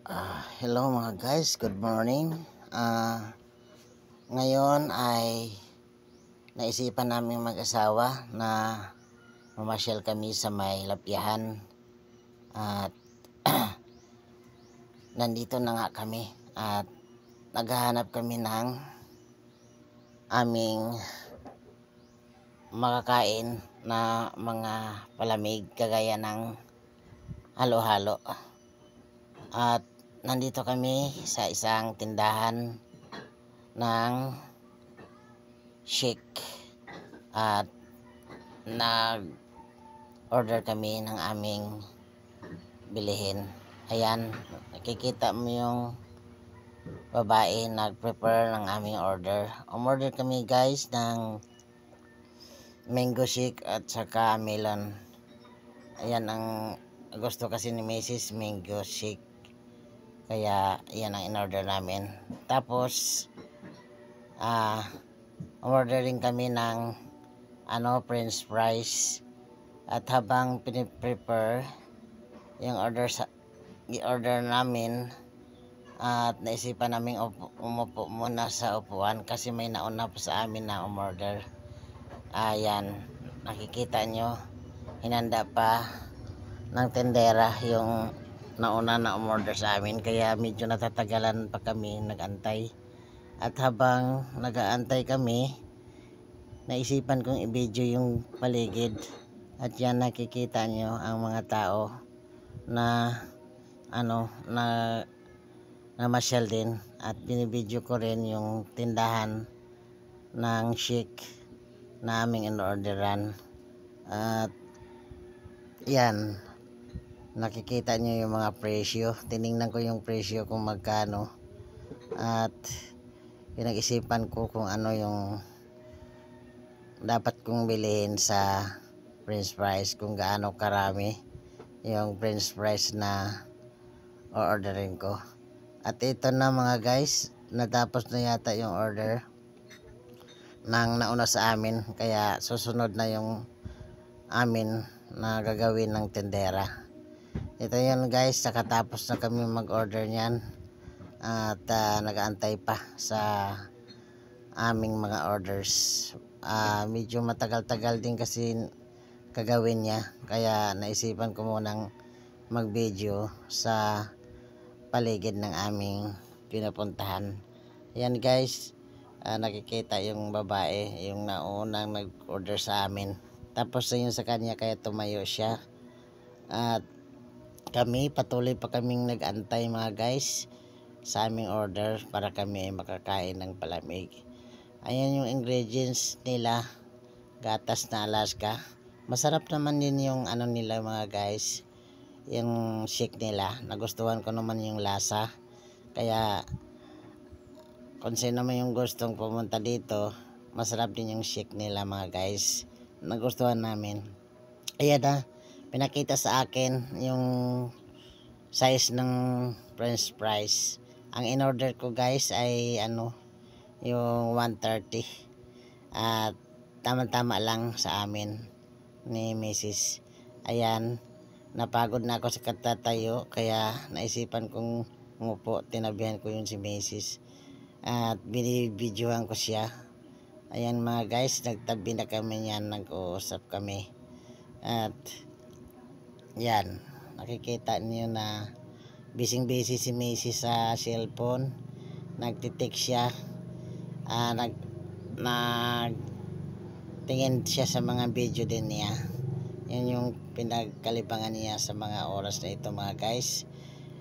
Hello mga guys, good morning. Ngayon ay naisipan namin mag-asawa na mamasyal kami sa may Lapyahan at nandito na nga kami at naghahanap kami ng aming makakain na mga palamig kagaya ng halo-halo. At nandito kami sa isang tindahan ng shake at nag-order kami ng aming bilihin. Ayan, nakikita mo yung babae nag-prepare ng aming order. Umorder kami guys ng mango shake at saka melon. Ayan ang gusto kasi ni Mrs. mango shake. Kaya yan ang in-order namin. Tapos ordering kami ng french fries. At habang piniprepare yung i-order namin, at naisipan namin umupo muna sa upuan kasi may nauna pa sa amin na umorder. Ayan, nakikita nyo, hinanda pa ng tendera yung nauna na umorder sa amin, kaya medyo natatagalan pa kami nag-antay. At habang nag-aantay kami, naisipan kong i-video yung paligid. At yan, nakikita nyo ang mga tao na namasyal din. At binibideo ko rin yung tindahan ng shake na aming in-orderan. At yan, nakikita nyo yung mga presyo. Tiningnan ko yung presyo kung magkano. At pinag-isipan ko kung ano yung dapat kong bilhin sa french fries, kung gaano karami yung french fries na orderin ko. At ito na mga guys, natapos na yata yung order ng nauna sa amin, kaya susunod na yung amin na gagawin ng tendera. Ito yun guys, nakatapos na kami mag-order niyan at nag-aantay pa sa aming mga orders. Medyo matagal-tagal din kasi gagawin niya, kaya naisipan ko munang mag-video sa paligid ng aming pinupuntahan. Ayan guys, nakikita yung babae, yung naunang nag-order sa amin. Tapos na yun sa kanya, kaya tumayo siya. At kami, patuloy pa kaming nag-antay mga guys sa aming order para kami ay makakain ng palamig. Ayan yung ingredients nila, gatas na Alaska. Masarap naman din yung nila mga guys, yung shake nila. Nagustuhan ko naman yung lasa. Kaya kung sino man yung gustong pumunta dito, masarap din yung shake nila mga guys. Nagustuhan namin. Ayan na, pinakita sa akin yung size ng french fries. Ang in-order ko guys ay yung 130. At tama-tama lang sa amin ni Mrs. Ayan, napagod na ako sa katatayo, kaya naisipan kong umupo. Tinabihan ko yung si Mrs. At binibidyohan ko siya. Ayan mga guys, nagtabi na kami yan, nag-uusap kami. At yan, nakikita niyo na busy si Mrs. sa cellphone. Nagtitik siya, tingin siya sa mga video din niya. Yan yung pinagkalibangan niya sa mga oras na ito mga guys.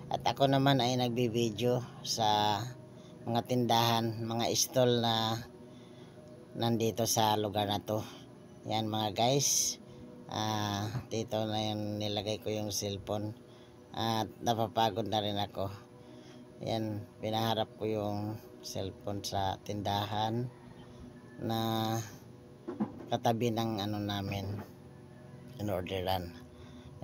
At ako naman ay nagbibideo sa mga tindahan, mga stall na nandito sa lugar na to. Yan mga guys, dito na yung nilagay ko yung cellphone. At napapagod na rin ako. Yan, pinaharap ko yung cellphone sa tindahan na katabi ng namin in-orderan.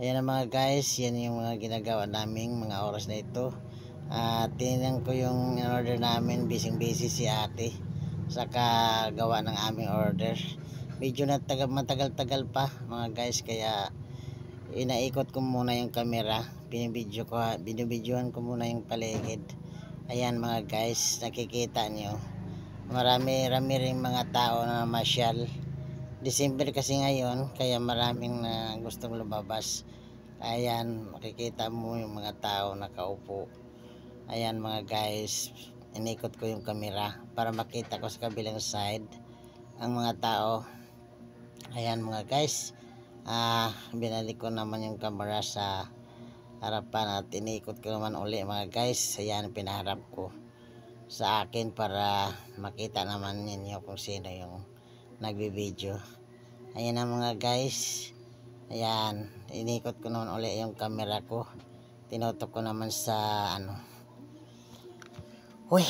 Ayan na mga guys, yan yung mga ginagawa naming mga oras na ito. Tinignan ko yung in-order namin, busy si ate saka gawa ng aming order. Medyo matagal-tagal pa mga guys, kaya inaikot ko muna yung camera, binibidyohan ko muna yung paligid. Ayan mga guys, nakikita nyo, marami ring mga tao na masyal. December kasi ngayon, kaya maraming na gustong lumabas. Ayan, makikita mo yung mga tao nakaupo. Ayan mga guys, inikot ko yung camera para makita ko sa kabilang side ang mga tao. Ayan mga guys, binalik ko naman yung camera sa harapan at inikot ko naman uli mga guys. Ayan, pinaharap ko sa akin para makita naman ninyo kung sino yung nagbibideo. Ayan na mga guys, ayan, inikot ko naman uli yung camera ko, tinutok ko naman sa uy,